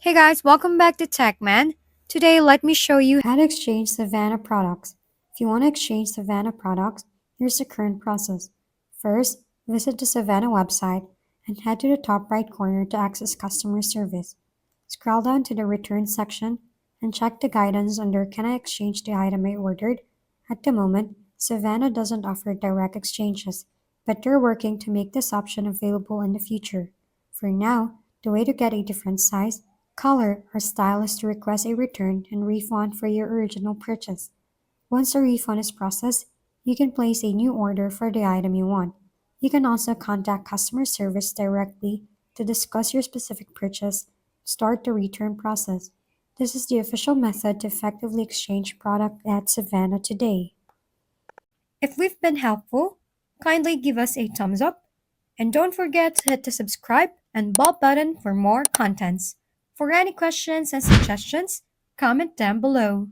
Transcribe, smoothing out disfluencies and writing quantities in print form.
Hey guys, welcome back to TechMan. Today, let me show you how to exchange Savana products. If you want to exchange Savana products, here's the current process. First, visit the Savana website and head to the top right corner to access customer service. Scroll down to the return section and check the guidance under Can I exchange the item I ordered? At the moment, Savana doesn't offer direct exchanges, but they're working to make this option available in the future. For now, the way to get a different size, color, or style is to request a return and refund for your original purchase. Once the refund is processed, you can place a new order for the item you want. You can also contact customer service directly to discuss your specific purchase and start the return process. This is the official method to effectively exchange product at Savannah today. If we've been helpful, kindly give us a thumbs up and don't forget to hit the subscribe and bell button for more contents. For any questions and suggestions, comment down below.